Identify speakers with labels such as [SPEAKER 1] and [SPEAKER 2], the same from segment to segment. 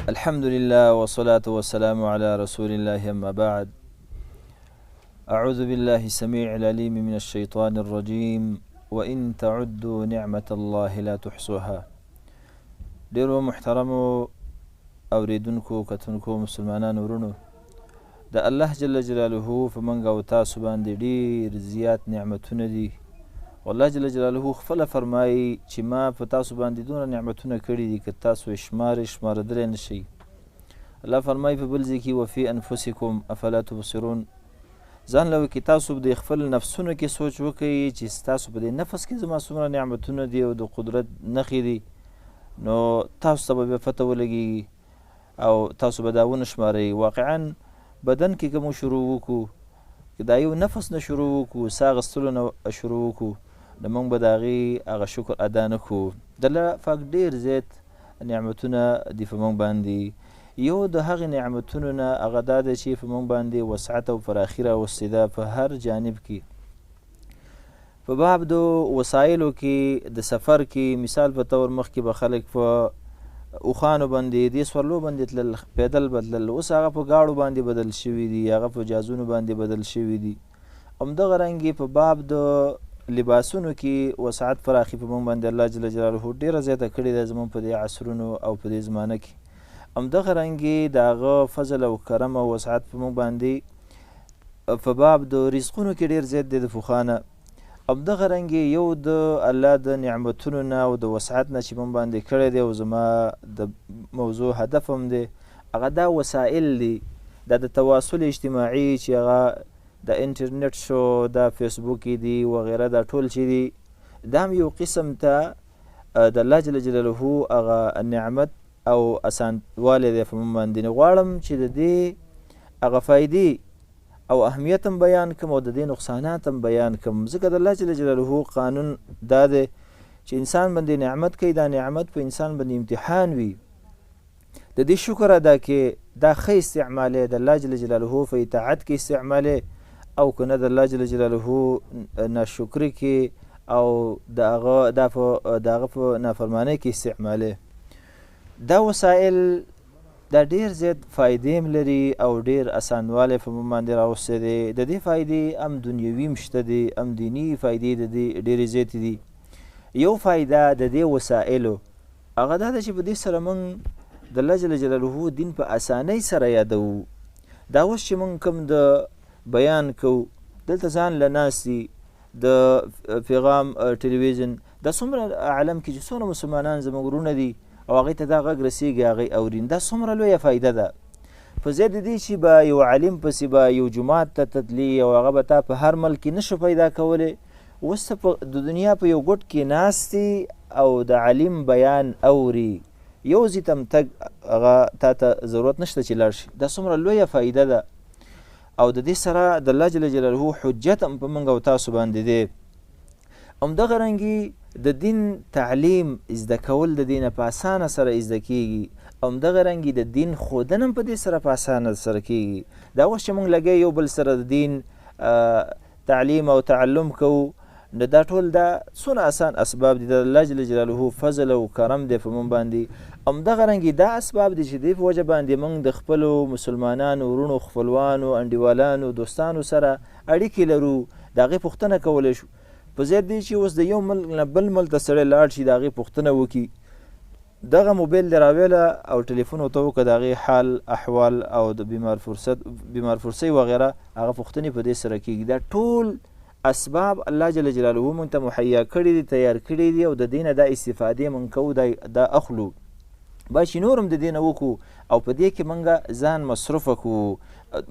[SPEAKER 1] الحمد لله والصلاة والسلام على رسول الله أما بعد. أعوذ بالله السميع العليم من الشيطان الرجيم وإن تعدوا نعمة الله لا تحصوها. ډیرو محترمو اوریدونکو کتونکو مسلمانانو ورونو، د الله جل جلاله په موږ او تاسو باندې ډیر زیات نعمتونه دي. والله جل جلاله خپله فرمایي چې ما په تاسو باندې دونه نعمتونه کړي دي که تاسو شمارېدلی نه شئ. الله فرمایي په بل ځای کې وفي انفسکم افلا تبصرون. ځان له کې تاسو د خپل نفسونو کې سوچ وکئ چې ستاسو په دې نفس کې زما څومره نعمتونه دي او د قدرت نښې دي، نو تاسو ته به بیا پته ولګېږي او تاسو به دا ونشمارئ. واقعا بدن کې که مو شروع وکړو، که دا یو نفس نه شروع وکړو، ساه اخیستلو نه شروع وکړو، نو موږ به د هغې هغه شکر ادا نه کړو. د الله پاک ډېر زیات نعمتونه دي په موږ باندې. یو د هغې نعمتونو نه هغه دا ده چې په موږ باندې وسعت او فراخي راوستې ده په هر جانب کې. په باب د وسایلو کې د سفر کې مثال په طور مخکې به خلک په اوښانو باندې دې سورلو باندې تلل، پیدل به تلل، اوس هغه په ګاړو باندې بدل شوي دي، هغه په جهازونو باندې بدل شوي دي. همدغه رنګې په باب د لباسونو کې وسعت فراخي په موږ باندې الله جل جلاله ډېره زیاته کړې ده زموږ په دې عصرونو او په دې زمانه کې. همدغه رنګې د هغه فضل او کرم او وسعت په موږ باندې په باب د رزقونو کې ډېر زیات دی د پخوانه. همدغه رنګې یو د الله د نعمتونو نه او د وسعت نه چې موږ باندې کړی دی او زما د موضوع هدف هم دی، هغه دا وسایل دي، دا د تواصل اجتماعي چې هغه د انټرنیټ شو، دا فیسبوک دي وغیره، دا ټول چې دي دا هم یو قسم ته د الله جل جلاله هغه نعمت او اسانوالی دی په موږ باندې. نو غواړم چې د دې هغه فایدې او اهمیت هم بیان کړم او د دې نقصانات هم بیان کړم، ځکه د الله جل جلاله قانون دا دی چې انسان باندې نعمت کوي، دا نعمت په انسان باندې امتحان وي، د دې شکر ادا کې دا ښه استعمالی د الله جل جلاله په اطاعت کې استعمالی، او که نه د الله جل جلاله ناشکري کې او د هغه په نافرمانۍ کې استعمالی. دا وسایل دا ډېر زیات فایدې هم لري او ډېر اسانوالی په موږ باندې راوستی دی. د دې فایدې هم دنیوي هم شته دي، هم دیني فایدې د دې ډېرې زیاتې دي. یو فایده د دې وسایلو هغه دا ده چې په دې سره موږ د الله جل جلاله دین په اسانۍ سره یادوو. دا اوس چې موږ کوم د بیان کوو، دلته ځان له ناستي د پیغام ټلویزیون دا څومره عالم کې چې څومره مسلمانان زموږ وروڼه دي او هغې ته دا غږ رسېږي، هغې اورین، دا څومره لویه فایده ده. په ځای د دې چې به یو عالم پسې به یو جومات ته تتلي او هغه به تا په هر ملک کې نشو پیدا کولی، اوس ته د دنیا په یو ګوټ کې ناستې او د عالم بیان اوري، یو ځای ته هم تګ هغه تا ته ضرورت نشته چې لاړ شي. دا څومره لویه فایده ده او د دې سره د الله جل جلاله حجت هم په موږ او تاسو باندې دی. همدغه رنګې د دین تعلیم زده کول د دې نه په اسانه سره زده کېږي، همدغه رنګې د دین ښودنه هم په دې سره په اسانه سره کېږي. دا اوس چې موږ لګی یو بل سره د دین تعلیم او تعلم کوو، نو دا ټول دا څونه اسان اسباب دي، د الله جل جلاله فضل او کرم دی په موږ باندې. همدغه رنګې دا اسباب دي چې دې په وجه باندې موږ د خپلو مسلمانانو ورونو، خپلوانو، انډیوالانو، دوستانو سره اړیکې لرو، د هغې پوښتنه کولی شو. په ضد دی چې اوس د یو ملک نه بل ملک ته سړی لاړ شي، د هغې پوښتنه وکړي، دغه موبایل دې راویله او ټلیفون ورته وکړه، د هغې حال احوال او د بیمارپرسۍ وغیره هغه پوښتنې په دې سره کېږي. دا ټول اسباب الله جل جلاله موږ ته مهیا کړي دي، تیار کړي دي او د دې نه دا استفادې موږ کوو، دا اخلو. باید چې نور هم د دې نه وکړو او په دې کې موږ ځان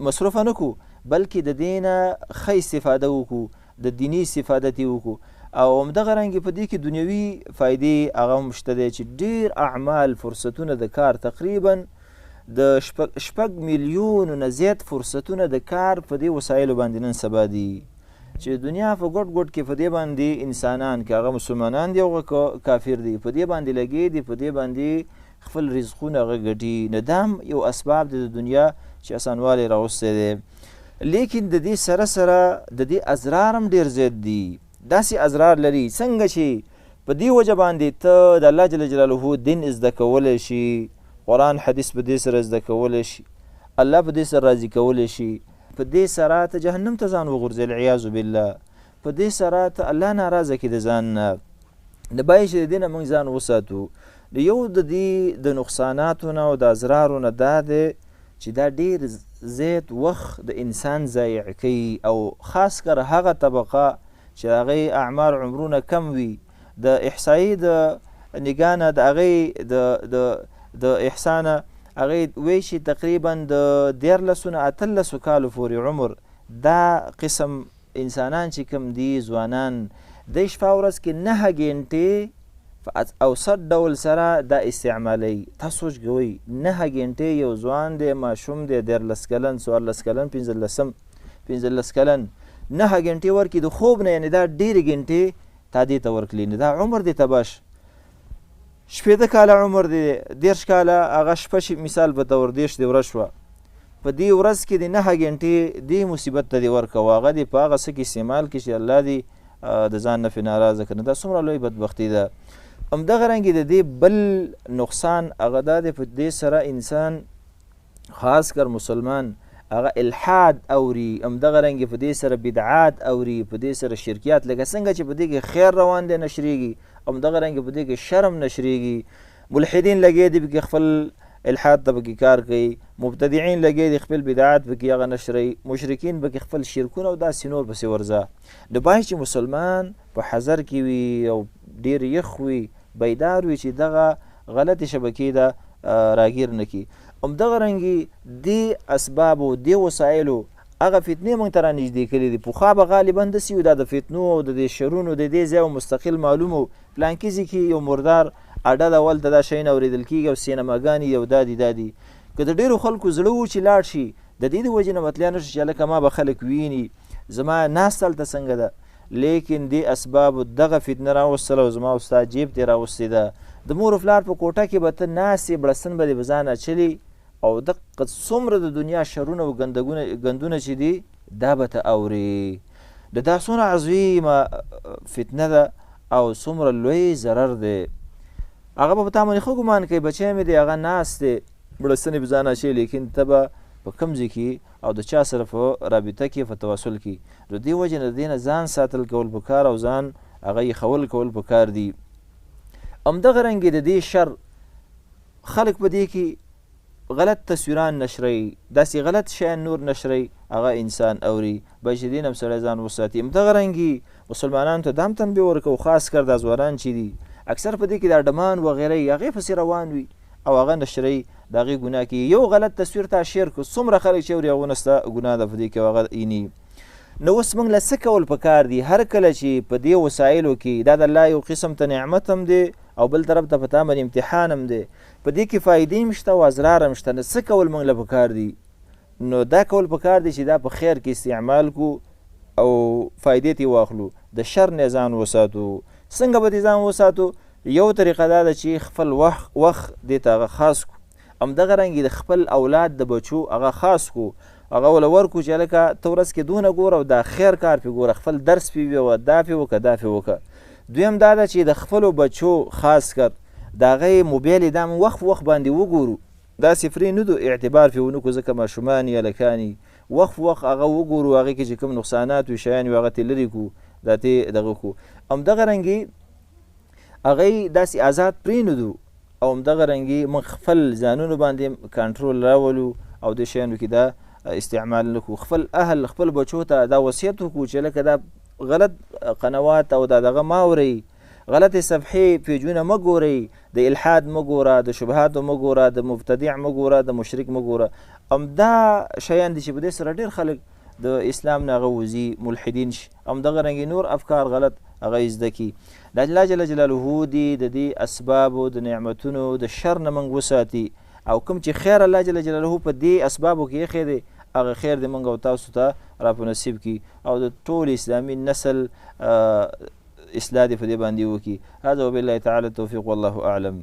[SPEAKER 1] مصروفه نه کړو، بلکې د دې نه ښه استفاده وکړو، د دیني استفاده ترې وکړو. او همدغه رنګې په دې کې دنیوي فایدې هغه هم شته دی چې ډېر اعمال، فرصتونه د کار، تقریبا د 6 میلیونو نه زیات فرصتونه د کار په دې وسایلو باندې نن سبا دي، چې دنیا په ګوټ ګوټ کې په دې باندې انسانان، که هغه مسلمانان دي او کافر دي، په دې باندې لګې دي، په دې باندې خپل رزقونه هغه ګټي. نو دا هم یو اسباب دی د دنیا چې اسانوالی راوستی دی. لیکن د دې سره سره د دې اضرار هم ډېر زیات دي. داسې اضرار لري څنګه چې په دې وجه باندې ته د الله جل جلاله دین زده کولی شي، قرآن حدیث په دې سره زده کولی شي، الله په دې سره راضي کولی شي، په دې سره ته جهنم ته ځان وغورځوي العیاذ بالله، په دې سره ته الله ناراضه کړي د ځان نه. د باید چې د دې نه موږ ځان وساتو. یو د دې د نقصاناتو نه او د اضرارو نه دا دی چې دا ډېر زیات وخت د انسان ضایع کوي، او خاص کر هغه طبقه چې د هغې اعمار عمرونه کم وي. د احصایي د نګاه نه د هغې د احصا نه هغې وایي چې تقریبا د 14 نه 18 کالو پورې عمر دا قسم انسانان چې کم دي ځوانان د شپه ورځ کې 9 ګنټې په اوسط ډول سره دا استعمالوي. تاسو سوچ کوئ 9 ګنټې یو ځوان دی، ماشوم دی، 14 کلن، 14 کلن، 15 کلن 9 ګنټې ورکړي د خوب نه، یعنې دا ډېرې ګنټې تا دې ته ورکړي، نو دا عمر دی تباه شه. 15 کاله عمر دی، 10 کاله هغه شپه مثال په طور 10 دی ورځ شوه، په دې ورځ کې د 9 ګنټې دې مصیبت ته دې ورکوه، هغه دې په هغه څه کې استعمال کړي چې الله دې د ځان نه پرې ناراضه کړي. دا څومره لوی بدبختي ده. همدغه رنګې د دې بل نقصان هغه دا دی، په دې سره انسان خاص کر مسلمان هغه الحاد اوري، همدغه رنګې په دې سره بدعات اوري، په دې سره شرکیات، لکه څنګه چې په دې کې خیر روان دی نشریږي، همدغه رنګې په دې کې شرم نشریږي. ملحدین لګیا دي پکې خپل الحاد ته پکې کار کوي، مبتدعین لګیا دي خپل بدعات پکې هغه نشروي، مشرکین پکې خپل شرکونه او داسې نور پسې ورځه. نو باید چې مسلمان په حذر کې وي او ډېر یخ وي، بیدار وي چې دغه غلطې شبکې ده راګیر نه کړي. همدغه رنګې دې اسبابو دې وسایلو هغه فتنې موږ ته رانږدې کړي دي. پخوا به غالبا داسې وي دا د فتنو او د دې شرونو د دې ځای مستقل معلوم و، پلانکي ځای کې یو مردار اډه ده، ولته دا شی نه اورېدل کېږي او سینماګانې یو دادي. که د ډېرو خلکو زړه و چې لاړ شي، د دې د وجې نه مطلع نه شي چې هلکه ما به خلک ویني، زما ناسته هلته څنګه ده. لیکن دې اسبابو دغه فتنه راوستله او زما او ستا جیب ترې راوستې ده. د مور و پلار په کوټه کې به ته ناست یې، بړستن به دې په ځان اچلي او دقه څومره د دنیا شرونه او ګندونه چې دي دا به ته اورې. دا څومره عظیمه فتنه ده او څومره لوی ضرر دی. هغه به په تا باندې ښه ګمان کوي، بچی مې دی هغه ناست دی بړستنې په ځان اچوي، لیکن ته به په کوم ځای کې او د چا سره په رابطه کې په تواصل کې. د دې وجې نه د دې نه ځان ساتل کول پکار او ځان هغه یخول کول پکار دي. همدغه رنګې د دې شر خلک په دې کې غلط تصویران نشروي، داسې غلط شیان نور نشروي، هغه انسان اوري. باید چې دې نه هم سړی ځان وساتي. همدغه رنګې مسلمانانو ته دا هم تنبیه ورکوو، خاص کر دا ځوانان چې دي اکثر په دې کې دا ډمان وغیره هغې پسې روان وي او هغه نشروي، د هغې ګناه کوي. یو غلط تصویر تا شیر کړو، څومره خلک چې اوري هغونه ستا ګناه ده په دې کې او هغه ایني. نو اوس موږ له څه کول پکار دي؟ هر کله چې په دې وسایلو کې دا د الله یو قسم ته نعمت هم دی او بل طرف ته په تا باندې امتحان هم دی، په دې کې فایدې هم شته او اضرار هم شته. نو څه کول موږ له پکار دي؟ نو دا کول پکار دي چې دا په خیر کې استعمال کو او فایدې ترې واخلو، د شر نه ځان وساتو. څنګه به دې ځان وساتو؟ یو طریقه دا ده چې خپل وخت دې ته هغه خاص کو. همدغه رنګې د خپل اولاد د بچو هغه خاص کو، هغه وله ورکو چې هلکه ته ورځ کې دونه ګوره او دا خیر کار پې ګوره، خپل درس پې ویوه، دا پې وکړه دا پې وکړه. دویم دا ده چې د خپلو بچو خاص کر د هغې موبایل یې دا وخت باندې وګورو، داسې فرې نه دو اعتبار پې ونه کړو، ځکه ماشومان یې هلکان وخت هغه وګورو، هغې کې چې کوم نقصانات وي شیان وي هغه ترې لرې کړو، دا ترې دغه کړو. همدغه رنګې هغې داسې آزاد پرېنږدو او همدغه رنګې موږ خپل ځانونو باندې کنټرول راولو او دې شیانو کې دا استعمال نه کړو. خپل اهل خپل بچو ته دا وصیت وکړو چې لکه دا غلط قنوات او دا دغه مه اورئ، غلطې صفحې پیجونه مه ګورئ، د الحاد مه ګوره، د شبهاتو مه ګوره، د مبتدع مه ګوره، د مشرک مه ګوره. همدا شیان دي چې په دې سره ډېر خلک د اسلام نه هغه وځي، ملحدین شي. همدغه رنګې نور افکار غلط هغه یې زده کړي. د الله جل جلاله دي د دې اسبابو د نعمتونو د شر نه موږ وساتي او کوم چې خیر الله جل جلاله په دې اسبابو کې ایښی دی هغه خیر دې موږ او تاسو ته را په نصیب کړي او د ټول اسلامي نسل اصلاح دې په دې باندې وکړي. هذا وبالله تعالی التوفیق والله اعلم.